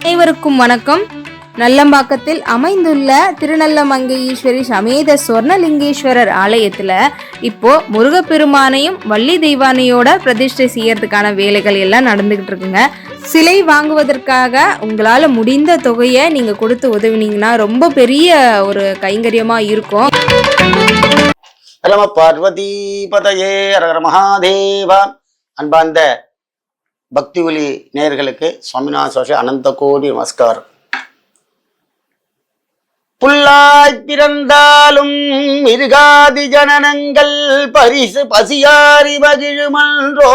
அனைவருக்கும் வணக்கம். நல்லம்பாக்கத்தில் அமைந்துள்ள திருநல்லமங்கை ஈஸ்வரி சமேத சொர்ணலிங்கேஸ்வரர் ஆலயத்துல இப்போ முருகப்பெருமானையும் வள்ளி தெய்வானையோட பிரதிஷ்டை செய்யறதுக்கான வேலைகள் எல்லாம் நடந்துகிட்டு இருக்குங்க. சிலை வாங்குவதற்காக உங்களால முடிந்த தொகையை நீங்க கொடுத்து உதவினீங்கன்னா ரொம்ப பெரிய ஒரு கைங்கரியமா இருக்கும். பார்வதி பதையே அரகர மகாதேவா. அன்பார்ந்த பக்தி ஒலி நேயர்களுக்கு சுவாமிநாத சோஷ அனந்த கோடி நமஸ்காரம். புல்லாய் பிறந்தாலும் மிருகாதி ஜனனங்கள் பரிசு பசியாரி மகிழுமன்றோ.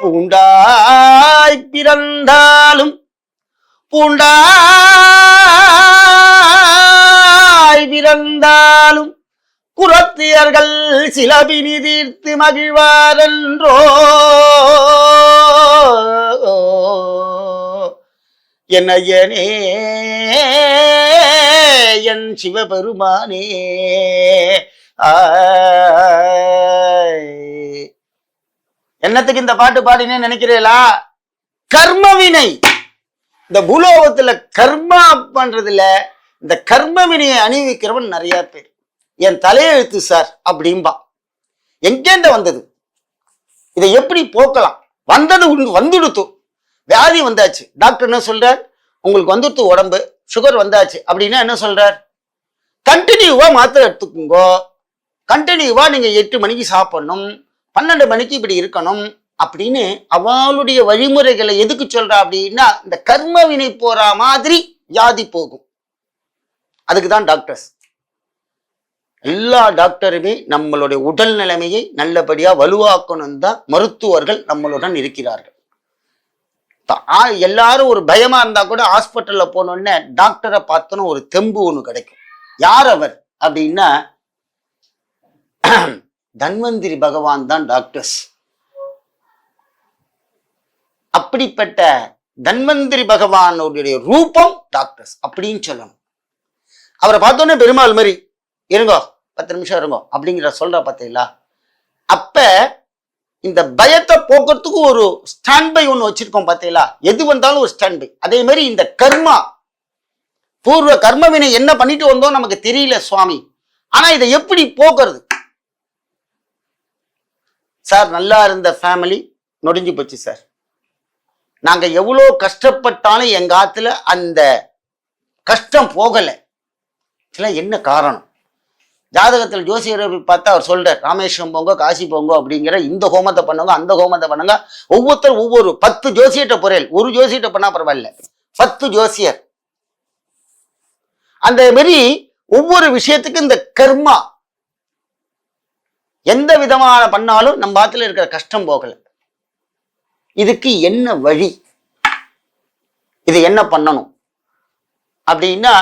பூண்டாய் பிறந்தாலும் பிறந்தாலும் குரத்தியர்கள் சிலபினி தீர்த்து மகிழ்வாரென்றோ. என்னையனே என் சிவபெருமானே. என்னத்துக்கு இந்த பாட்டு பாடினேன்னு நினைக்கிறீங்களா? கர்மவினை, இந்த பூலோகத்துல கர்மா பண்றதுல இந்த கர்மவினையை அணிவிக்கிறவன் நிறைய பேர். என் தலையெழுத்து சார் அப்படின்பா. எங்கேந்த வந்தது? இதை எப்படி போக்கலாம்? வந்தது வந்துடுத்து, வியாதி வந்தாச்சு, டாக்டர் என்ன சொல்றார்? உங்களுக்கு வந்துடுத்து உடம்பு, சுகர் வந்தாச்சு அப்படின்னா என்ன சொல்றார்? கண்டினியூவா மாத்திரை எடுத்துக்குங்கோ, கண்டினியூவா நீங்க 8 மணிக்கு சாப்பிடணும், 12 மணிக்கு இப்படி இருக்கணும் அப்படின்னு அவளுடைய வழிமுறைகளை எதுக்கு சொல்றா அப்படின்னா, இந்த கர்மவினை போற மாதிரி வியாதி போகும். அதுக்கு தான் டாக்டர்ஸ். எல்லா டாக்டருமே நம்மளுடைய உடல் நிலைமையை நல்லபடியா வலுவாக்கணும் தான் மருத்துவர்கள் நம்மளுடன் இருக்கிறார்கள். எல்லாரும் ஒரு பயமா இருந்தா கூட ஹாஸ்பிட்டல்ல போனோடனே டாக்டரை பார்த்தோன்னு ஒரு தெம்பு ஒண்ணு கிடைக்கும். யார் அவர் அப்படின்னா தன்வந்திரி பகவான் தான் டாக்டர்ஸ். அப்படிப்பட்ட தன்வந்திரி பகவானுடைய ரூபம் டாக்டர்ஸ் அப்படின்னு சொல்லணும். அவரை பார்த்தோன்னே பெருமாள் மாதிரி இருங்கோ, 10 நிமிஷம் இருங்கோ அப்படிங்கிற சொல்ற பார்த்தீங்களா? அப்ப இந்த பயத்தை போக்குறதுக்கு ஒரு ஸ்டாண்ட் பை ஒன்று வச்சிருக்கோம் பார்த்தீங்களா? எது வந்தாலும் ஒரு ஸ்டாண்ட் பை. அதே மாதிரி இந்த கர்மா, பூர்வ கர்மவினை என்ன பண்ணிட்டு வந்தோம் நமக்கு தெரியல சுவாமி, ஆனா இதை எப்படி போக்குறது? சார், நல்லா இருந்த ஃபேமிலி நொடிஞ்சு போச்சு சார். நாங்க எவ்வளோ கஷ்டப்பட்டாலும் எங்க ஆத்துல அந்த கஷ்டம் போகல. என்ன காரணம்? ஜாதகத்தில் ஜோசியரை பார்த்தா அவர் சொல்றார், ராமேஸ்வரம் போங்க, காசி போங்க அப்படிங்கிற, இந்த ஹோமத்தை பண்ணுங்க, அந்த ஹோமத்தை பண்ணுங்க. ஒவ்வொருத்தர் ஒவ்வொரு 10 ஜோசியர்கிட்ட போறேன். ஒரு ஜோசியர்கிட்ட பண்ணா பரவாயில்ல, 10 ஜோசியர். அந்த மாதிரி ஒவ்வொரு விஷயத்துக்கு இந்த கர்மா எந்த விதமான பண்ணாலும் நம்ம ஆத்துல இருக்கிற கஷ்டம் போகல. இதுக்கு என்ன வழி? இது என்ன பண்ணணும் அப்படின்னா,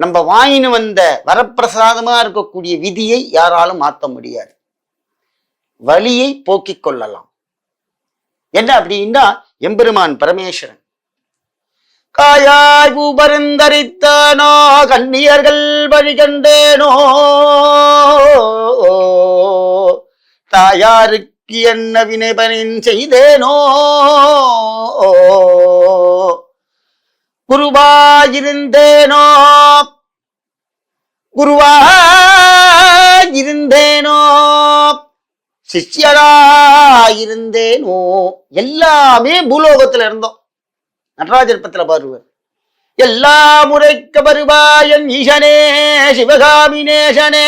நம்ம வாங்கினு வந்த வரப்பிரசாதமா இருக்கக்கூடிய விதியை யாராலும் மாற்ற முடியாது. வலியை போக்கிக் கொள்ளலாம். என்ன அப்படின்னா, எம்பெருமான் பரமேஸ்வரன் காயாய் பூபரிந்தரித்தானோ கண்ணியர்கள் வழிகண்டேனோ, தாயாருக்கு என்ன வினைபனின் செய்தேனோ, குருவாயிருந்தேனோ சிஷ்யராயிருந்தேனோ, எல்லாமே பூலோகத்துல இருந்தோம். நடராஜர் பத்திர பாருவர், எல்லா முறைக்க வருவாயன் ஈசனே சிவகாமினேசனே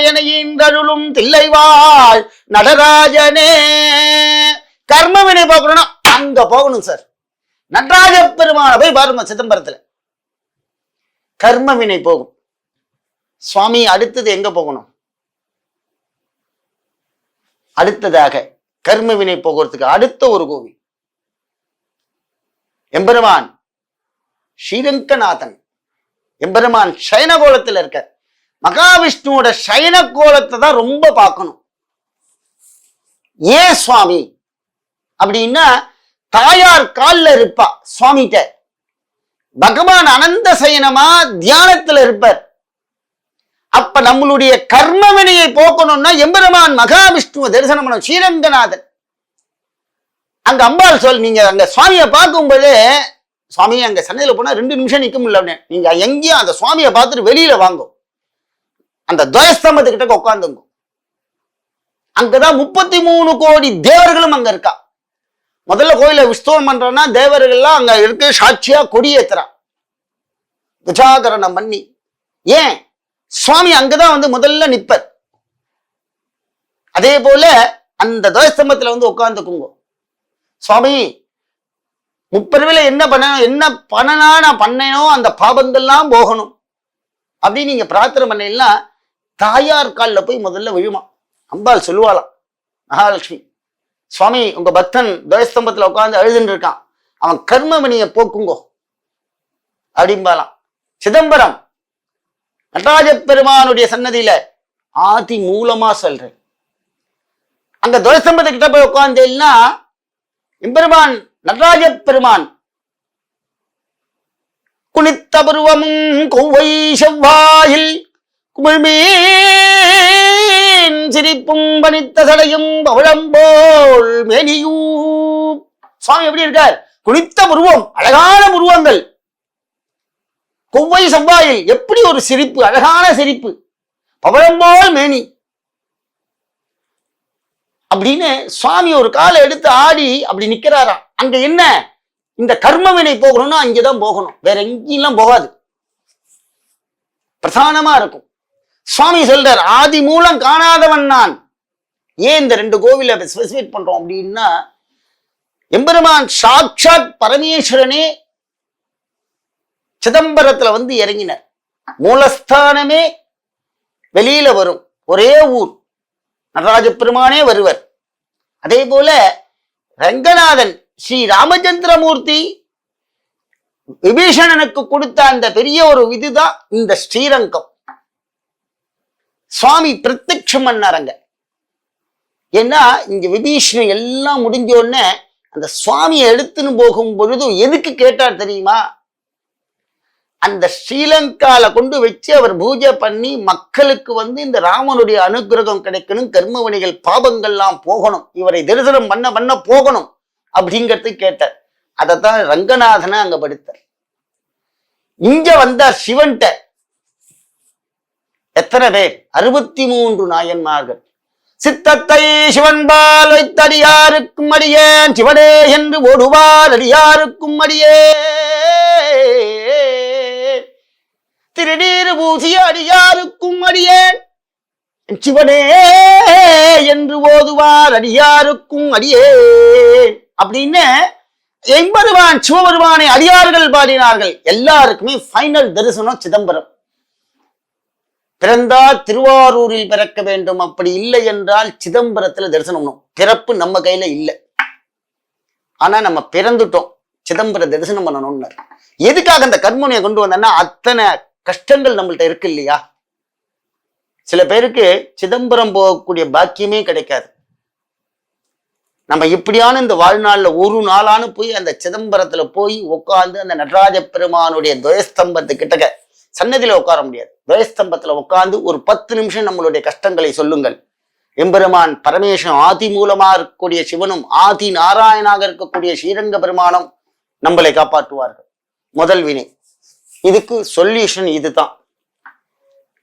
எனையின்றருளும் தில்லைவாள் நடராஜனே. கர்மவினை பார்க்கணும்னா அங்க போகணும் சார். நடராஜ பெருமான போய் பாருங்க சிதம்பரத்துல, கர்மவினை போகும். சுவாமி, அடுத்தது எங்க போகணும்? அடுத்ததாக கர்மவினை போகிறதுக்கு அடுத்த ஒரு கோவில் எம்பெருமான் ஸ்ரீரங்கநாதன். எம்பெருமான் சயன கோலத்துல இருக்க. மகாவிஷ்ணுவோட சயன கோலத்தை தான் ரொம்ப பார்க்கணும். ஏன் சுவாமி அப்படின்னா, தாயார் காலில் இருப்பா சுவாமிகிட்ட, பகவான் அனந்த சயனமா தியானத்துல இருப்பார். அப்ப நம்மளுடைய கர்மவினையை போக்கணும்னா எம்பெருமான் மகாவிஷ்ணுவை தரிசனம் பண்ணணும். ஸ்ரீரங்கநாதன் அங்க அம்பாள் சொல், நீங்க அங்க சுவாமியை பார்க்கும்போது, சுவாமி அங்க சன்னதியில போனா 2 நிமிஷம் நிக்க முடியல அப்படின்னு, நீங்க எங்கேயும் அந்த சுவாமியை பார்த்துட்டு வெளியில வாங்கும், அந்த துவயஸ்தம்பத்துக்கிட்ட உட்காந்துங்க. அங்கதான் 33 கோடி தேவர்களும் அங்க இருக்கா. முதல்ல கோயில விஸ்தவம் பண்றோம்னா தேவர்கள்லாம் அங்க இருக்கு, சாட்சியா கொடியேத்துறா விஜாகரணம் பண்ணி. ஏன்? சுவாமி அங்கதான் வந்து முதல்ல நிப்பர். அதே போல அந்த துவயஸ்தம்பத்துல வந்து உட்கார்ந்துக்குங்க. சுவாமி முப்பிறவில என்ன பண்ணணும், என்ன பண்ணனா நான் பண்ணேனோ அந்த பாபங்கள்லாம் போகணும் அப்படின்னு நீங்க பிரார்த்தனை பண்ணீங்கன்னா தாயார் காலில் போய் முதல்ல விழுமா. அம்பாள் சொல்லுவாளாம், மகாலட்சுமி, சுவாமி உங்க பக்தன் துவயஸ்தம்பத்துல உட்கார்ந்து அழுதுன்னு இருக்கான், அவன் கர்மவினையை போக்குங்கோ அப்படிம்பாலாம். சிதம்பரம் நடராஜ பெருமானுடைய சன்னதியில ஆதி மூலமா சொல்றேன், அங்க துவயஸ்தம்பத்துக்கிட்ட போய் உட்கார்ந்தேன்னா எம்பெருமான் நடராஜ பெருமான் குனித்த பருவமும் கொவ்வை செவ்வாயில் குமிழ்மீன் சிரிப்பும் பனித்த சடையும் பவழம்போல் மேனியூ. சுவாமி எப்படி இருக்கார்? குனித்த புருவம், அழகான புருவங்கள், கொவ்வை செவ்வாயில் எப்படி ஒரு சிரிப்பு, அழகான சிரிப்பு, பவழம்போல் மேனி அப்படின்னு சுவாமி ஒரு காலை எடுத்து ஆடி அப்படி நிக்கிறாராம். அங்க என்ன, இந்த கர்மவினை போகணும்னா அங்கேதான் போகணும், வேற எங்கெல்லாம் போகாது, பிரதானமா இருக்கும். சுவாமி சொல்றார், ஆதி மூலம் காணாதவன் நான். ஏன் இந்த 2 கோவில ஸ்பெசிஃபைட் பண்றோம் அப்படின்னா, எம்பெருமான் சாட்சாத் பரமேஸ்வரனே சிதம்பரத்துல வந்து இறங்கினார். மூலஸ்தானமே வெளியில வரும், ஒரே ஊர், நடராஜ பெருமானே வருவர். அதே போல ரங்கநாதன் ஸ்ரீ ராமச்சந்திரமூர்த்தி விபீஷணனுக்கு கொடுத்த அந்த பெரிய ஒரு இதுதான் இந்த ஸ்ரீரங்கம். சுவாமி பிரத்யட்சம் பண்ணாரங்க. ஏன்னா இங்க விபீஷணன் எல்லாம் முடிஞ்ச உடனே அந்த சுவாமியை எடுத்துன்னு போகும் பொழுது எதுக்கு கேட்டார் தெரியுமா? அந்த ஸ்ரீலங்கால கொண்டு வச்சு அவர் பூஜை பண்ணி மக்களுக்கு வந்து இந்த ராமனுடைய அனுகிரகம் கிடைக்கணும், கர்மவினைகள் பாபங்கள்லாம் போகணும், இவரை தரிசனம் பண்ண பண்ண போகணும் அப்படிங்கிறது கேட்டார். அதைத்தான் ரங்கநாதனை அங்க படுத்தார். இங்க வந்தார் சிவன்ட்ட. எத்தனை பேர்? 63 நாயன்மார்கள். சித்தத்தை சிவன்பால் வைத்தடியாருக்கும் அடியேன், சிவனே என்று ஓடுவார் அடியாருக்கும் அடியேன், திருநீறு பூசிய அடியாருக்கும் அடியேன், சிவனே என்று ஓதுவார் அடியாருக்கும் அடியேன் அப்படின்னு எம்பெருமான் சிவபெருமானை அடியார்கள் பாடினார்கள். எல்லாருக்குமே ஃபைனல் தரிசனம் சிதம்பரம். பிறந்தால் திருவாரூரில் பிறக்க வேண்டும், அப்படி இல்லை என்றால் சிதம்பரத்துல தரிசனம். பிறப்பு நம்ம கையில இல்லை, ஆனா நம்ம பிறந்துட்டோம், சிதம்பர தரிசனம் பண்ணணும்னு. எதுக்காக அந்த கர்மனையை கொண்டு வந்தேன்னா, அத்தனை கஷ்டங்கள் நம்மள்ட்ட இருக்கு இல்லையா? சில பேருக்கு சிதம்பரம் போகக்கூடிய பாக்கியமே கிடைக்காது. நம்ம இப்படியான இந்த வாழ்நாள்ல ஒரு நாளானு போய் அந்த சிதம்பரத்துல போய் உட்கார்ந்து அந்த நடராஜ பெருமானுடைய துவயஸ்தம்பத்து கிட்டக்க சன்னதியில உட்கார முடியாது. துவயஸ்தம்பத்துல உட்கார்ந்து ஒரு 10 நிமிஷம் நம்மளுடைய கஷ்டங்களை சொல்லுங்கள். எம்பெருமான் பரமேஸ்வரன் ஆதி மூலமா இருக்கக்கூடிய சிவனும் ஆதி நாராயணாக இருக்கக்கூடிய ஸ்ரீரங்க பெருமானும் நம்மளை காப்பாற்றுவார்கள். முதல் வினை. இதுக்கு சொல்யூஷன் இதுதான்.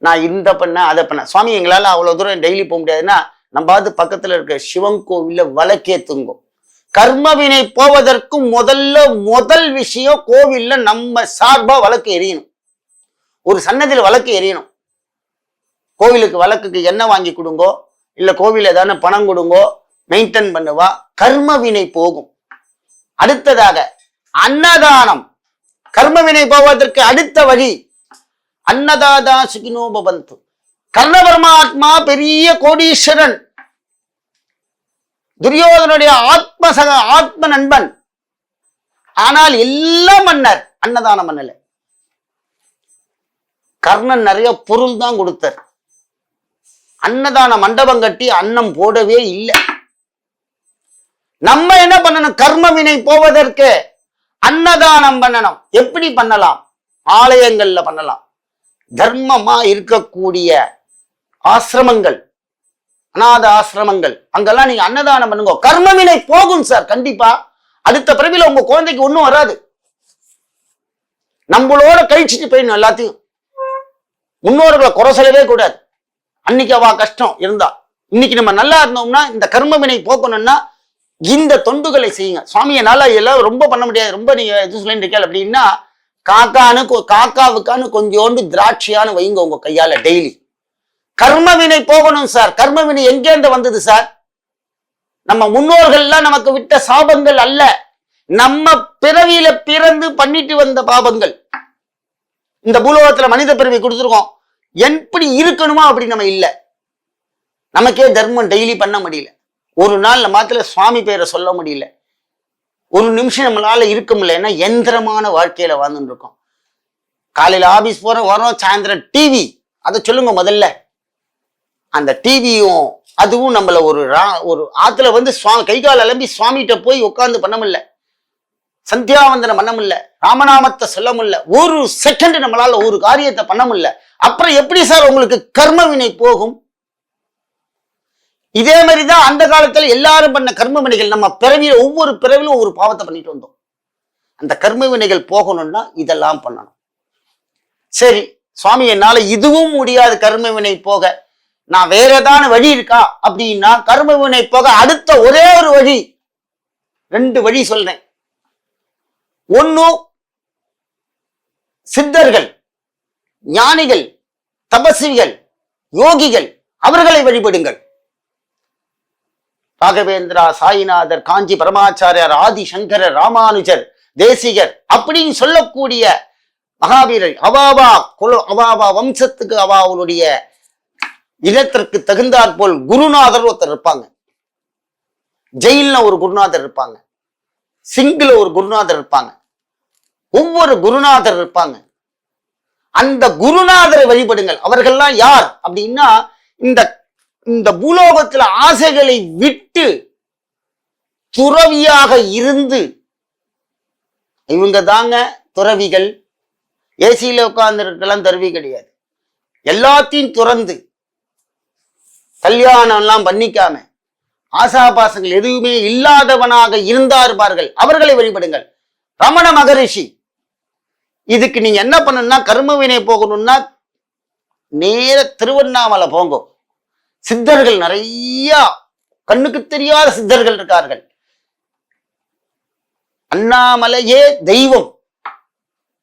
நான் இந்த பண்ண அதை பண்ண, சுவாமி எங்களால அவ்வளவு தூரம் டெய்லி போக முடியாதுன்னா நம்ம பக்கத்துல இருக்க சிவன் கோவில்ல விளக்கேத்துங்கும். கர்மவினை போவதற்கு முதல் விஷயம் கோவில்ல நம்ம சார்பா விளக்கு எரியணும். ஒரு சன்னதியில விளக்கு எரியணும். கோவிலுக்கு விளக்குக்கு எண்ணெய் வாங்கி கொடுங்கோ, இல்ல கோவில் ஏதான பணம் கொடுங்கோ, மெயின்டைன் பண்ணுவா, கர்மவினை போகும். அடுத்ததாக அன்னதானம். கர்மவினை போவதற்கு அடுத்த வழி அன்னதாதா சுகினோ பவந்து. கர்ண பரமாத்மா பெரிய கோடீஸ்வரன், துரியோதனுடைய ஆத்ம நண்பன். ஆனால் எல்லாம் மன்னர், அன்னதானம் மன்னல. கர்ணன் நிறைய பொருள் தான் கொடுத்தார். அன்னதான மண்டபம் கட்டி அன்னம் போடவே இல்லை. நம்ம என்ன பண்ணணும்? கர்மவினை போவதற்கு அன்னதானம் பண்ணணும். எப்படி பண்ணலாம்? ஆலயங்கள்ல பண்ணலாம். தர்மமா இருக்கக்கூடிய ஆசிரமங்கள், அநாத ஆசிரமங்கள் அங்கெல்லாம் நீங்க அன்னதானம் பண்ணுங்க, கர்மவினை போகும் சார். கண்டிப்பா அடுத்த பிறவில உங்க குழந்தைக்கு ஒண்ணும் வராது. நம்மளோட கழிச்சுட்டு போயிடணும் எல்லாத்தையும். முன்னோர்களை குறை சொல்லவே கூடாது. அன்னைக்கு அவ கஷ்டம் இருந்தா இன்னைக்கு நம்ம நல்லா இருந்தோம்னா இந்த கர்மவினை போக்கணும்னா இந்த தொண்டுகளை செய்யுங்க. சுவாமி என்னால எல்லாம் ரொம்ப பண்ண முடியாது, ரொம்ப நீங்க எது சொல்லிட்டு இருக்கீங்க அப்படின்னா காக்காவுக்கானு கொஞ்சோண்டு திராட்சையானு வைங்க உங்க கையால டெய்லி. கர்மவினை போகணும் சார். கர்மவினை எங்கேருந்து வந்தது சார்? நம்ம முன்னோர்கள்லாம் நமக்கு விட்ட சாபங்கள் அல்ல, நம்ம பிறவியில பிறந்து பண்ணிட்டு வந்த பாபங்கள். இந்த பூலோகத்துல மனித பிறவி கொடுத்துருக்கோம், எப்படி இருக்கணுமா அப்படி நம்ம இல்லை. நமக்கே தர்மம் டெய்லி பண்ண முடியல, ஒரு நாள் மாத்திர சுவாமி பேரை சொல்ல முடியல, ஒரு நிமிஷம் நம்மளால இருக்க முடியல. எந்திரமான வாழ்க்கையில வாழ்ந்துட்டு இருக்கோம். காலையில ஆபீஸ் போறோம், வரோம், சாயந்தரம் டிவி. அதை சொல்லுங்க முதல்ல. அந்த டிவியும் அதுவும் நம்மள ஒரு ஆத்துல வந்து கை கால் அலம்பி சுவாமிகிட்ட போய் உட்கார்ந்து பண்ண முடியல, சந்தியாவந்தனம் பண்ண முடியல, ராமநாமத்தை சொல்ல முடியல, ஒரு செகண்ட் நம்மளால ஒரு காரியத்தை பண்ண முடியல. அப்புறம் எப்படி சார் உங்களுக்கு கர்மவினை போகும்? இதே மாதிரிதான் அந்த காலத்துல எல்லாரும் பண்ண கர்ம வினைகள் நம்ம பிறவியில ஒவ்வொரு பிறவிலும் ஒரு பாவத்தை பண்ணிட்டு வந்தோம். அந்த கர்ம வினைகள் போகணும்னா இதெல்லாம் பண்ணணும். சரி சுவாமி என்னால இதுவும் முடியாது கர்ம வினை போக, நான் வேற ஏதான வழி இருக்கா அப்படின்னா கர்ம வினை போக அடுத்த ஒரே ஒரு வழி, 2 வழி சொல்றேன். ஒன்னும் சித்தர்கள், ஞானிகள், தபஸ்விகள், யோகிகள், அவர்களை வழிபடுங்கள். ராகவேந்திரா, சாயிநாதர், காஞ்சி பரமாச்சாரியார், ஆதி சங்கரர், ராமானுஜர், தேசிகர் அப்படின்னு சொல்லக்கூடிய மகாவீரர், அவாவா வம்சத்துக்கு அவளுடைய இனத்திற்கு தகுந்தாற் போல் குருநாதர் ஒருத்தர் இருப்பாங்க. ஜெயில்ல ஒரு குருநாதர் இருப்பாங்க, சிங்கில ஒரு குருநாதர் இருப்பாங்க, ஒவ்வொரு குருநாதர் இருப்பாங்க. அந்த குருநாதரை வழிபடுங்கள். அவர்கள்லாம் யார் அப்படின்னா இந்த பூலோகத்துல ஆசைகளை விட்டு துறவியாக இருந்து, இவங்க தாங்க துறவிகள். ஏசியில உட்கார்ந்து இருக்கலாம் துறவி கிடையாது. எல்லாத்தையும் துறந்து கல்யாணம் எல்லாம் பண்ணிக்காம ஆசாபாசங்கள் எதுவுமே இல்லாதவனாக இருந்தார்கள், அவர்களை வழிபடுங்கள். ரமண மகரிஷி. இதுக்கு நீங்க என்ன பண்ணணும்னா கர்மவினை போகணும்னா நேர திருவண்ணாமலை போங்க. சித்தர்கள் நிறைய கண்ணுக்கு தெரியாத சித்தர்கள் இருக்கார்கள். அண்ணாமலையே தெய்வம்.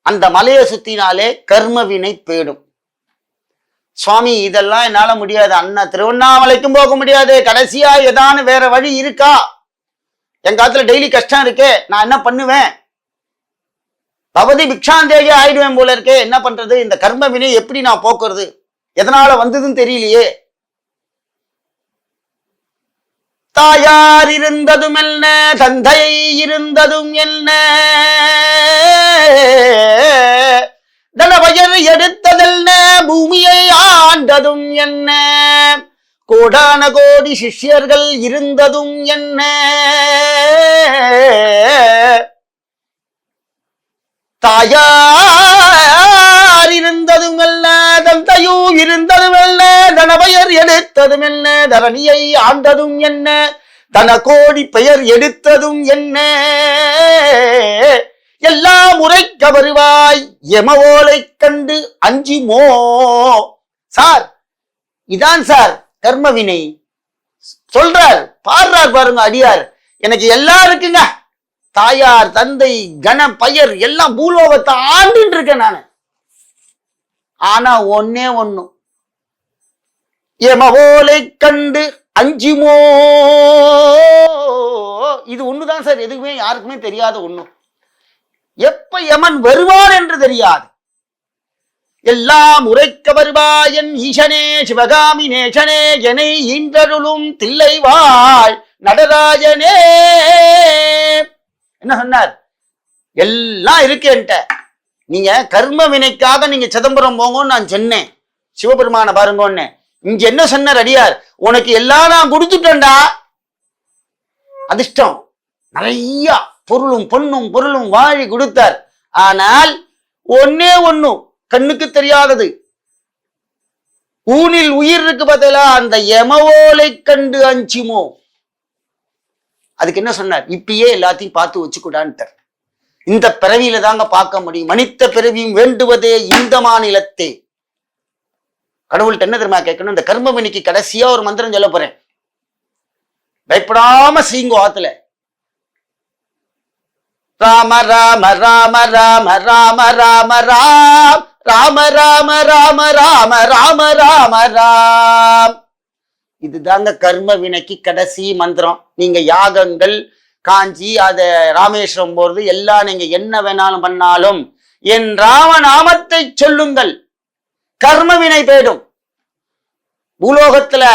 அந்த மலையை சுத்தினாலே கர்மவினை போயிடும். சுவாமி இதெல்லாம் என்னால முடியாது, அண்ணா திருவண்ணாமலைக்கும் போக முடியாது, கடைசியா ஏதான வேற வழி இருக்கா? எங்க காலத்துல டெய்லி கஷ்டம் இருக்கே, நான் என்ன பண்ணுவேன்? பவதி பிக்ஷாந்தேகி ஆயிடுவேன் போல இருக்கே, என்ன பண்றது? இந்த கர்மவினை எப்படி நான் போக்குறது? எதனால வந்ததுன்னு தெரியலையே. தாயார் இருந்ததும் என்ன, தந்தை இருந்ததும் என்ன, தனவயர் எடுத்ததென்ன, பூமியை ஆண்டதும் என்ன, கோடான கோடி சிஷ்யர்கள் இருந்ததும் என்ன, தாயார் இருந்ததும் அல்ல, தந்தையோ இருந்ததும் அல்ல, தனவயர் எடுத்ததும் என்ன, தரணியை ஆண்டதும் என்ன, தன கோடி பெயர் எடுத்ததும் என்ன, எல்லாம் உரைக்க வருவாய் எமவோலை கண்டு அஞ்சுமோ. சார் இதான் சார் கர்மவினை சொல்றார், பாடுறார் பாருங்க அடியார். எனக்கு எல்லாம் இருக்குங்க, தாயார் தந்தை கன பெயர் எல்லாம் பூலோகத்தை ஆண்டுட்டு இருக்கேன் நானு. ஆனா ஒன்னே ஒண்ணும், எமவோலை கண்டு அஞ்சுமோ. இது ஒண்ணுதான் சார், எதுவுமே யாருக்குமே தெரியாத ஒண்ணும். எப்ப யமன் வருவார் என்று தெரியாது. எல்லாம் உரைக்க வருவாயன் ஈசனே சிவகாமி நேசனே எனை ஈன்றருளும் தில்லைவாழ் நடராஜனே. என்ன சொன்னார்? எல்லாம் இருக்கு என்கிட்ட, நீங்க கர்ம வினைக்காக நீங்க சிதம்பரம் போங்கன்னு நான் சொன்னேன். சிவபெருமான பாருங்கன்னு இங்க என்ன சொன்னார் அடியார்? உனக்கு எல்லாம் நான் கொடுத்துட்டேன்டா. அதிர்ஷ்டம் நிறைய பொருளும் பொண்ணும் பொருளும் வாழி கொடுத்தார். ஆனால் ஒன்னே ஒண்ணும் கண்ணுக்கு தெரியாதது, ஊனில் உயிர் இருக்கு பார்த்தீங்களா, அந்த எமவோலை கண்டு அஞ்சுமோ. அதுக்கு என்ன சொன்னார்? இப்பயே எல்லாத்தையும் பார்த்து வச்சுக்கூடான்ட்டார். இந்த பிறவியில தாங்க பார்க்க முடியும். மனித பிறவியும் வேண்டுவதே இந்த மாநிலத்தே. கடவுள்கிட்ட என்ன தெரியுமா கேட்கணும்? இந்த கர்மவினிக்கு கடைசியா ஒரு மந்திரம் சொல்ல போறேன். பயப்படாம செய்யுங்க ஆத்துல. ராம ராம ராம ராம ராம ராம ராம் ராம ராம ராம ராம ராம ராம ராம். இதுதாங்க கர்ம வினைக்கு கடைசி மந்திரம். நீங்க யாகங்கள், காஞ்சி, அத ராமேஸ்வரம் போறது எல்லாம் நீங்க என்ன வேணாலும் பண்ணாலும் என் ராமநாமத்தை சொல்லுங்கள், கர்ம வினை போயிடும். பூலோகத்துல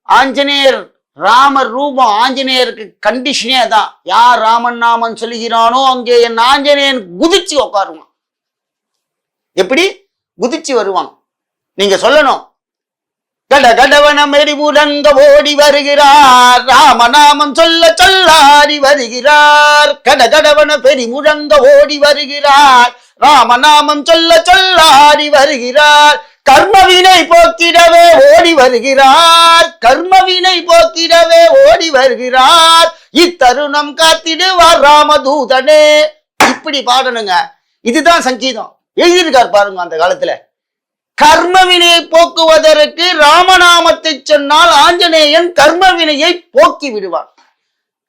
ஆஞ்சநேயர் ராமர் ரூபம், ஆஞ்சநேயருக்கு கண்டிஷனே தான். யார் ராமன் நாமன் சொல்லுகிறானோ அங்கே என் ஆஞ்சநேயன் குதிச்சு உட்காருவான். எப்படி குதிச்சு வருவான்? நீங்க சொல்லணும், கட கடவன மெடி முழங்க ஓடி வருகிறார், ராமநாமம் சொல்ல சொல்லாடி வருகிறார். கட கடவன பெரி முழங்க ஓடி வருகிறார், ராமநாமம் சொல்ல சொல்லாடி வருகிறார். கர்மவினை போக்கிடவே ஓடி வருகிறார், கர்மவினை போக்கிடவே ஓடி வருகிறார். இத்தருணம் காத்திடுவார் ராமதூதனே. இப்படி பாடணுங்க. இதுதான் சங்கீதம். எழுதியிருக்கார் பாருங்க அந்த காலத்துல. கர்மவினையை போக்குவதற்கு ராமநாமத்தை சொன்னால் ஆஞ்சநேயன் கர்மவினையை போக்கி விடுவார்.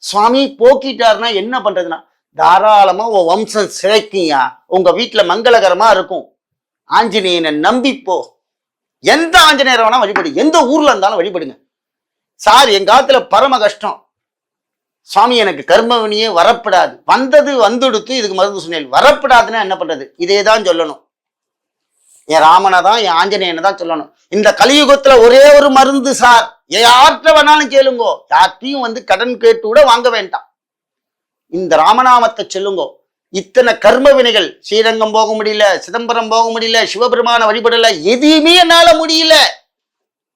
சுவாமி போக்கிட்டார்னா என்ன பண்றதுன்னா, தாராளமா உன் வம்சம் சிறைக்குயா, உங்க வீட்டுல மங்களகரமா இருக்கும். ஆஞ்சநேயனை நம்பிப்போ. எந்த ஆஞ்சநேயரை வேணா வழிபடு, எந்த ஊர்ல இருந்தாலும் வழிபடுங்க. சார் என் காலத்துல பரம கஷ்டம் சுவாமி, எனக்கு கர்மவினியே வரப்படாது, வந்தது வந்துடுத்து, இதுக்கு மருந்து சொன்னேன். வரப்படாதுன்னா என்ன பண்றது? இதே தான் சொல்லணும். என் ராமனை தான், என் ஆஞ்சநேயனை தான் சொல்லணும். இந்த கலியுகத்துல ஒரே ஒரு மருந்து சார், யார்கிட்ட வேணாலும் கேளுங்கோ. யார்ட்டையும் வந்து கடன் கேட்டு கூட வாங்க வேண்டாம். இந்த ராமநாமத்தை சொல்லுங்கோ. இத்தனை கர்ம வினைகள், ஸ்ரீரங்கம் போக முடியல, சிதம்பரம் போக முடியல, சிவபெருமான வழிபடல, எதையுமே என்னால முடியல.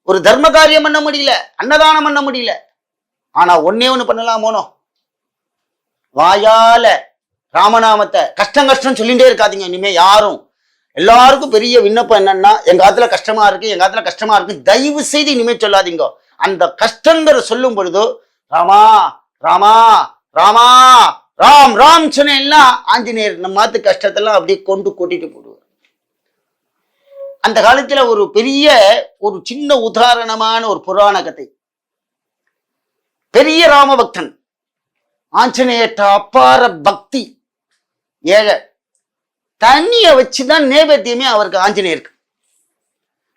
ஒரு தர்ம காரியம் பண்ண முடியல, அன்னதானம் பண்ண முடியல. ஆனா ஒன்னே ஒண்ணு பண்ணலாம், போனோம் வாயால ராமநாமத்தை கஷ்டம் கஷ்டம் சொல்லிட்டே இருக்காதீங்க. இனிமே யாரும், எல்லாருக்கும் பெரிய விண்ணப்பம் என்னன்னா, எங்க காலத்துல கஷ்டமா இருக்கு, எங்க காலத்துல கஷ்டமா இருக்கு, தயவு செய்து இனிமே சொல்லாதீங்க. அந்த கஷ்டங்கிற சொல்லும் பொழுது ராமா ராமா ராமா ராம் ராம் சொன்னா ஆஞ்சநேயர் நம்ம மாத்து கஷ்டத்தெல்லாம் அப்படியே கொண்டு கூட்டிட்டு போடுவார். அந்த காலத்துல ஒரு பெரிய, ஒரு சின்ன உதாரணமான ஒரு புராண கதை. பெரிய ராமபக்தன், ஆஞ்சநேயர்ட்ட அப்பார பக்தி, ஏழை. தண்ணிய வச்சுதான் நேவேத்தியமே அவருக்கு, ஆஞ்சநேயருக்கு.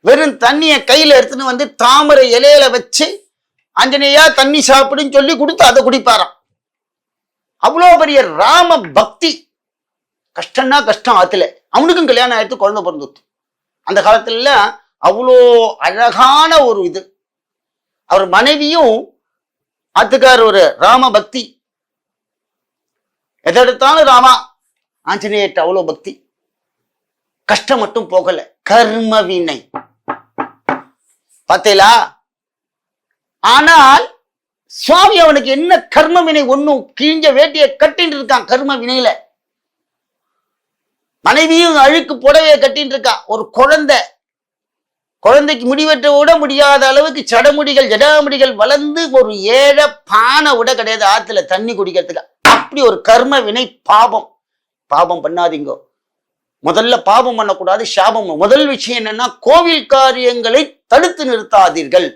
வெறும் தண்ணிய கையில எடுத்துன்னு வந்து தாமரை இலையில வச்சு ஆஞ்சநேயா தண்ணி சாப்பிடுன்னு சொல்லி கொடுத்து அதை குடிப்பாராம். அவ்வளோ பெரிய ராம பக்தி. கஷ்டம்னா கஷ்டம் ஆத்துல. அவனுக்கும் கல்யாணம் ஆயிடுத்து, குழந்தை பிறந்துட்டு. அந்த காலத்துல அவ்வளோ அழகான ஒரு இது. அவர் மனைவியும் ஆத்துக்கார் ஒரு ராம பக்தி. எதெடுத்தாலும் ராமா. ஆஞ்சநேயர்ட்ட அவ்வளோ பக்தி. கஷ்டம் மட்டும் போகல, கர்ம வினை பார்த்தீங்களா? ஆனால் சுவாமி அவனுக்கு என்ன கர்ம வினை? ஒன்னும் கிழிஞ்ச வேட்டியை கட்டின்னு இருக்கான் கர்ம வினையில. மனைவியும் அழுக்கு புடவையை கட்டின்னு இருக்கான். ஒரு குழந்தைக்கு முடிவெட்ட விட முடியாத அளவுக்கு சடமுடிகள் ஜடாமுடிகள் வளர்ந்து, ஒரு ஏழை பானை விட கிடையாது ஆத்துல தண்ணி குடிக்கிறதுக்கு. அப்படி ஒரு கர்ம வினை. பாபம். பாபம் பண்ணாதீங்க. முதல்ல பாபம் பண்ணக்கூடாது, சாபம். முதல் விஷயம் என்னன்னா, கோவில் காரியங்களை தடுத்து நிறுத்தாதீர்கள்.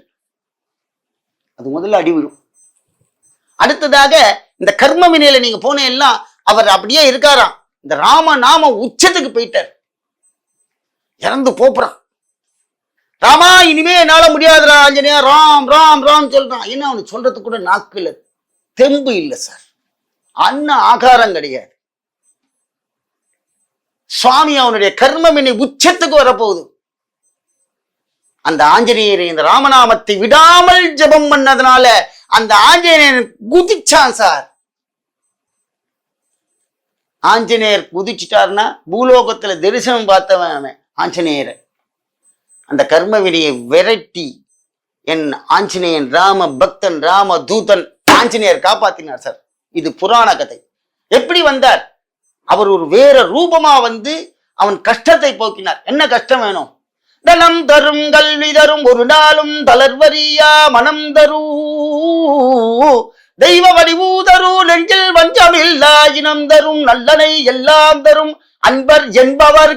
அது முதல்ல அடிவிடும். அடுத்ததாக இந்த கர்ம வினையில நீங்க போன எல்லாம் அவர் அப்படியே இருக்காராம். இந்த ராம நாம உச்சத்துக்கு போயிட்டார், இறந்து போப்புறான். ராமா இனிமே என்னால முடியாதுரா ஆஞ்சநேயா, ராம் ராம் ராம் சொல்றான். என்ன அவனுக்கு சொல்றதுக்கு கூட நாக்குல தெம்பு இல்லை சார். அன்ன ஆகாரம் கிடையாது. சுவாமி அவனுடைய கர்ம வினை உச்சத்துக்கு வரப்போகுது. அந்த ஆஞ்சநேயரை இந்த ராமநாமத்தை விடாமல் ஜபம் பண்ணதுனால அந்த ஆஞ்சநேயர் குதிச்சான் சார். ஆஞ்சநேயர் குதிச்சுட்டாருன்னா பூலோகத்துல தரிசனம் பார்த்தவன் அவன் ஆஞ்சநேயரை. அந்த கர்ம வினையை விரட்டி என் ஆஞ்சநேயன் ராம பக்தன் ராம தூதன் ஆஞ்சநேயர் காப்பாத்தினார் சார். இது புராண கதை. எப்படி வந்தார்? அவர் ஒரு வேற ரூபமா வந்து அவன் கஷ்டத்தை போக்கினார். என்ன கஷ்டம் வேணும்? தனம் தரும் கல்வி தரும் ஒரு நாளும் தளர்வரியா மனம் தரும் தெய்வ வடிவூதரு நெஞ்சில் வஞ்சமில்லா இனம் தரும் நல்லனை எல்லாம் தரும் அன்பர் என்பவர்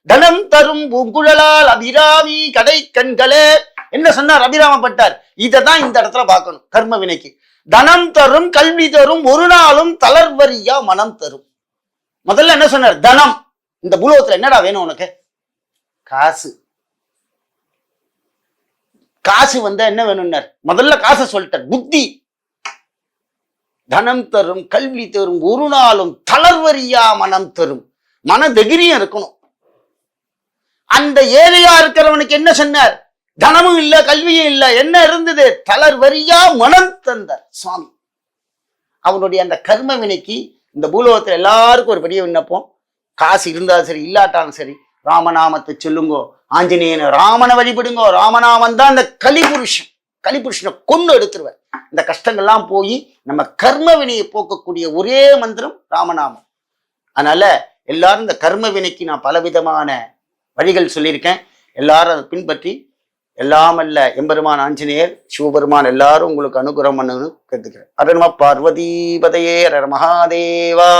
தனம் தரும் பூங்குழலால் அபிராமி கடை கண்களே. என்ன சொன்னார் அபிராமப்பட்டார்? இததான் இந்த இடத்துல பார்க்கணும். கர்ம வினைக்கு தனம் தரும் கல்வி தரும் ஒரு நாளும் தளர்வரியா மனம் தரும். முதல்ல என்ன சொன்னார்? தனம். இந்த பூலோகத்துல என்னடா வேணும் உனக்கு? காசு. காசு வந்தா என்ன வேணும்னார்? முதல்ல காசை சொல்லிட்டார். புத்தி. தனம் தரும் கல்வி தரும் ஒரு நாளும் தளர்வரியா மனம் தரும். மன தைரியம் இருக்கணும். அந்த ஏழையா இருக்கிறவனுக்கு என்ன சொன்னார்? தனமும் இல்ல கல்வியும் இல்ல, என்ன இருந்தது? தளர்வரியா மனம் தந்தார் சுவாமி. அவனுடைய அந்த கர்ம வினைக்கு இந்த பூலோகத்துல எல்லாருக்கும் ஒரு பெரிய விண்ணப்பம். காசு இருந்தாலும் சரி இல்லாட்டாலும் சரி ராமநாமத்தை சொல்லுங்கோ, ஆஞ்சநேயனை ராமனை வழிபடுங்கோ. ராமநாமன் தான் இந்த கலிபுருஷனை கொண்டு எடுத்துருவார். இந்த கஷ்டங்கள்லாம் போய் நம்ம கர்ம வினையை போக்கக்கூடிய ஒரே மந்திரம் ராமநாமம். அதனால எல்லாரும் இந்த கர்ம வினைக்கு நான் பலவிதமான வழிகள் சொல்லியிருக்கேன். எல்லாரும் அதை பின்பற்றி எல்லாம் அல்ல எம்பெருமான் ஆஞ்சநேயர் சிவபெருமான் எல்லாரும் உங்களுக்கு அனுகிரகம் பண்ணணும்னு கேட்டுக்கிறேன். அரண்ம பார்வதி பதையே அரர் மகாதேவா.